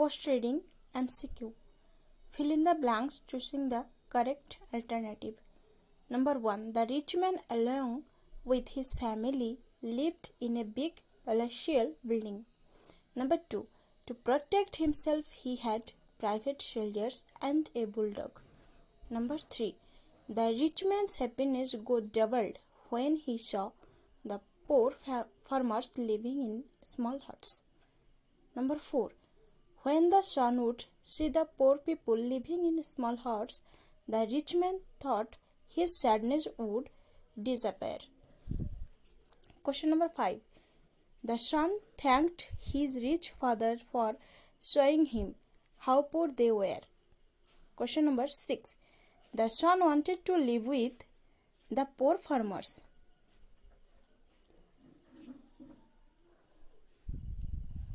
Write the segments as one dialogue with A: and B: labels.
A: post reading MCQ. Fill in the blanks choosing the correct alternative. Number 1. The rich man along with his family lived in a big palatial building. Number 2. To protect himself he had private soldiers and a bulldog. Number 3. The rich man's happiness got doubled when he saw the poor farmers living in small huts. Number 4. When the son would see the poor people living in small huts, the rich man thought his sadness would disappear. Question number 5. The son thanked his rich father for showing him how poor they were. Question number 6. The son wanted to live with the poor farmers.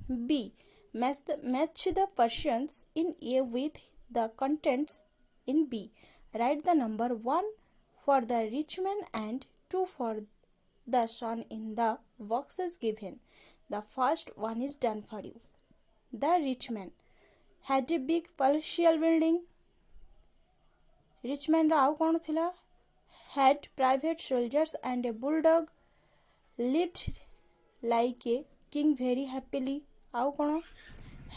A: B. Match the portions in A with the contents in B. Write the number 1 for the rich man and 2 for the son in the boxes given. The first one is done for you. The rich man had a big palatial building. Rich man Rao कौन थिला? Had private soldiers and a bulldog. Lived like a king very happily. आउ कौन?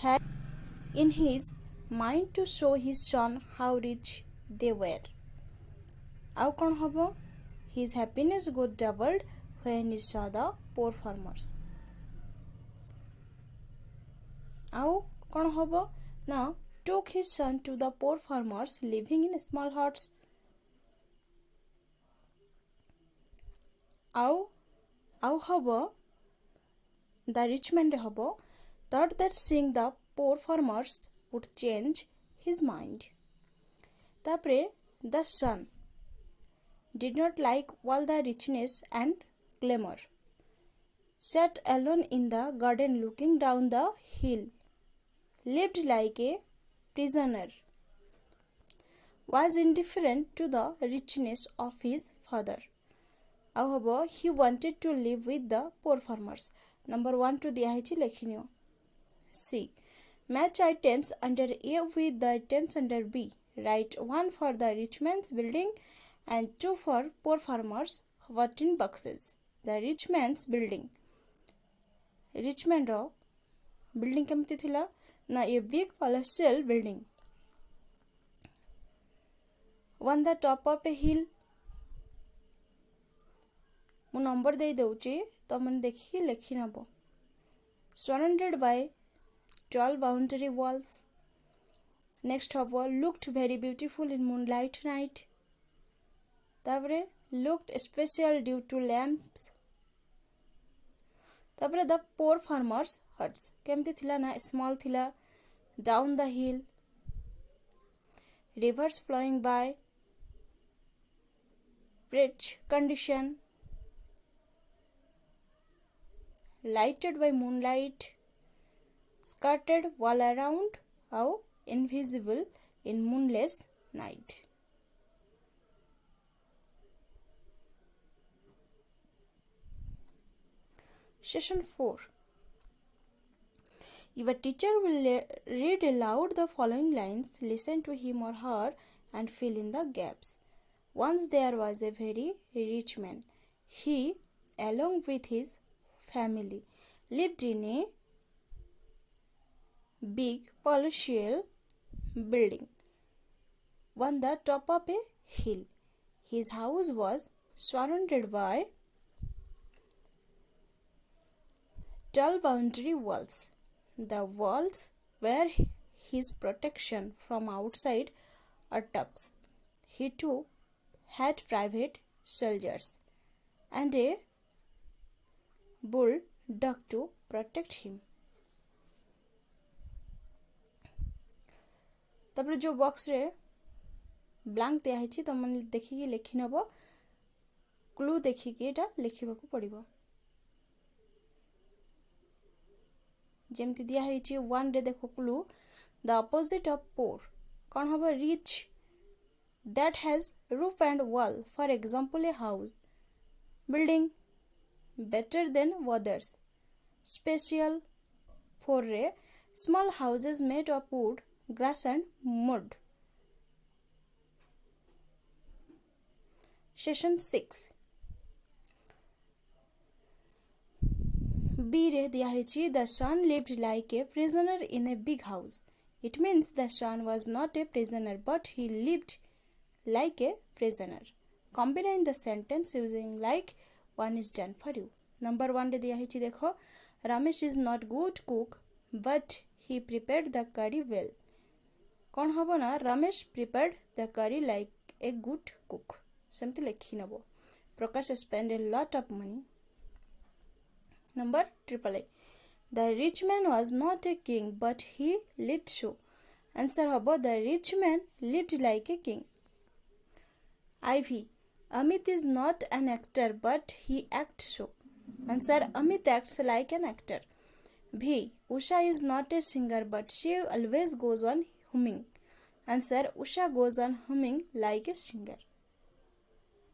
A: Had in his mind to show his son how rich they were. आउ कौन हबो? His happiness got doubled when he saw the poor farmers. आउ कौन हबो? Now took his son to the poor farmers living in small huts. आउ हबो? The rich man हबो thought that seeing the poor farmers would change his mind. तापरे the son did not like all the richness and glamour. Sat alone in the garden looking down the hill. Lived like a prisoner. Was indifferent to the richness of his father. However, he wanted to live with the poor farmers. Number 1 to दिया है लिखिनियो. C. Match items under A with the items under B. Write 1 for the rich man's building and 2 for poor farmers. What in boxes? The rich man's building. Rich man row building केमती थिला ना a big palatial building. On the top of a hill. मु number दे दउची तो मन देखि लिखि नबो. Surrounded by tall boundary walls. Next हबो looked very beautiful in moonlight night. तापरे looked special due to lamps. तापरे the poor farmers huts केमती थिला ना small थिला down the hill. Rivers flowing by. Rich condition. Lighted by moonlight. Skirted all around. How invisible in moonless night. Session 4. Your teacher will read aloud the following lines. Listen to him or her and fill in the gaps. Once there was a very rich man. He, along with his family, lived in a big palatial building on the top of a hill. His house was surrounded by tall boundary walls. The walls were his protection from outside attacks. He too had private soldiers and a bulldog to protect him. तापर जो box रे blank दिया है तो मन देखिए लिखि नबो. Clue देखिए एटा लिखिबा को पड़िबो. जेमती दिया है 1 रे देखो clue. The opposite of poor कौन हबो? Rich. That has roof and wall. For example, a house. Building. Better than others. Special. 4 रे small houses made of wood, grass and mud. Session 6 B रे दिया है the son lived like a prisoner in a big house. It means the son was not a prisoner but he lived like a prisoner. Combine the sentence using like one is done for you. Number 1 रे दिया है देखो Ramesh is not good cook but he prepared the curry well. कौन हबो ना Ramesh prepared the curry like a good cook. सेमती लिखि नबो. Prakash spent a lot of money. Number 8. The rich man was not a king but he lived so. Answer habo the rich man lived like a king. IV. Amit is not an actor but he acts so. Answer Amit acts like an actor. V. Usha is not a singer but she always goes on humming. Answer Usha goes on humming like a singer.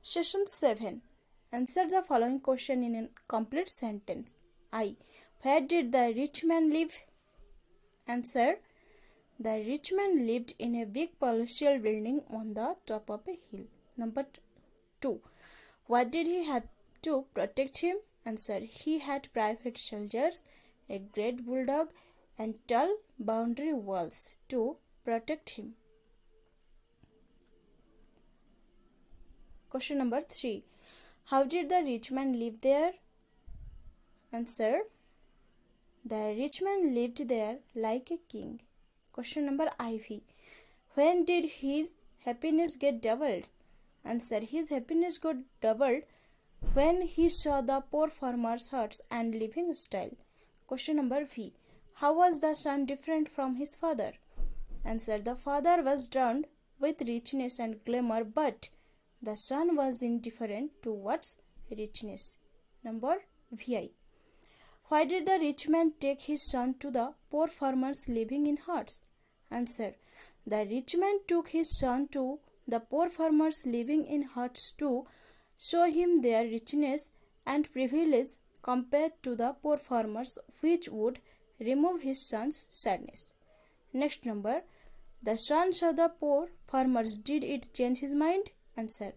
A: Session 7. Answer the following question in a complete sentence. I. Where did the rich man live? Answer. The rich man lived in a big palatial building on the top of a hill. Number 2. What did he have to protect him? Answer. He had private soldiers, a great bulldog, and tall boundary walls to protect him. Question number 3. How did the rich man live there? Answer. The rich man lived there like a king. Question number IV. When did his happiness get doubled? Answer. His happiness got doubled when he saw the poor farmers' huts and living style. Question number V. How was the son different from his father? Answer. The father was drowned with richness and glamour, but the son was indifferent towards richness. Number VI. Why did the rich man take his son to the poor farmers living in huts? Answer. The rich man took his son to the poor farmers living in huts to show him their richness and privilege compared to the poor farmers, which would remove his son's sadness. Next number. The son saw the poor farmers. Did it change his mind? Answer.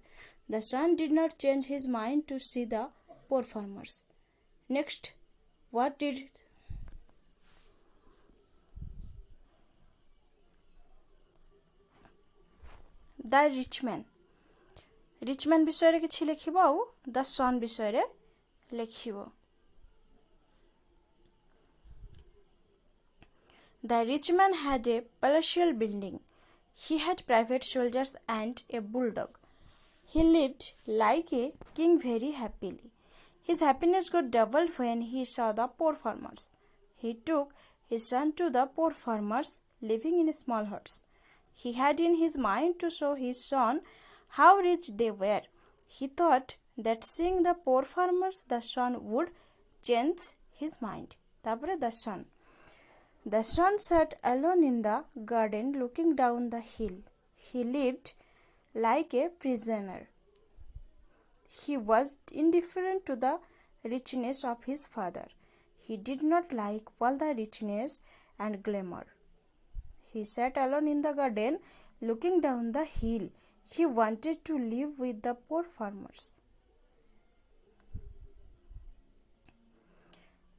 A: The son did not change his mind to see the poor farmers. Next. What did the rich man विषय रे किछि लिखिबो आउ the son विषय रे लिखिबो. The rich man had a palatial building. He had private soldiers and a bulldog. He lived like a king very happily. His happiness got doubled when he saw the poor farmers. He took his son to the poor farmers living in small huts. He had in his mind to show his son how rich they were. He thought that seeing the poor farmers, the son would change his mind. Tapore the son. The son sat alone in the garden looking down the hill. He lived like a prisoner. He was indifferent to the richness of his father. He did not like all the richness and glamour. He sat alone in the garden looking down the hill. He wanted to live with the poor farmers.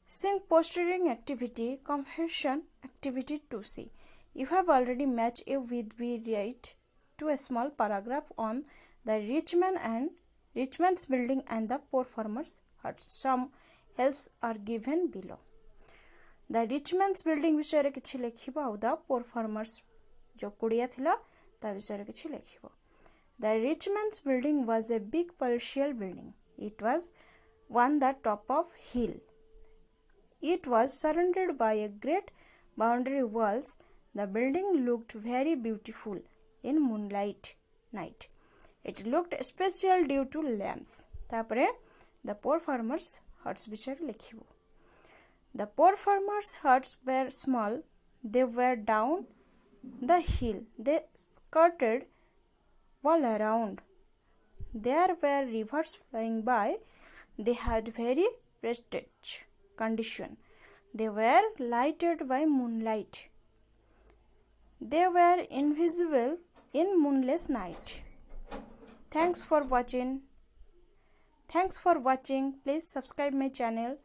A: Sing post-reading activity, comprehension activity 2C. You have already matched A with B. Write to a small paragraph on the rich man's building and the poor farmer's hut. Some helps are given below. The rich man's building विषय रे किछि लिखिबो आउ the poor farmer's जो कुड़िया थिला ता विषय रे किछि लिखिबो. The rich man's building was a big palatial building. It was on the top of hill. It was surrounded by a great boundary walls. The building looked very beautiful in moonlight night. It looked special due to lamps. तापरे the poor farmers huts विषय लिखिबो. The poor farmers huts were small. They were down the hill. They skirted all around. There were rivers flowing by. They had very prestige condition. They were lighted by moonlight. They were invisible in moonless night. Thanks for watching. Please subscribe my channel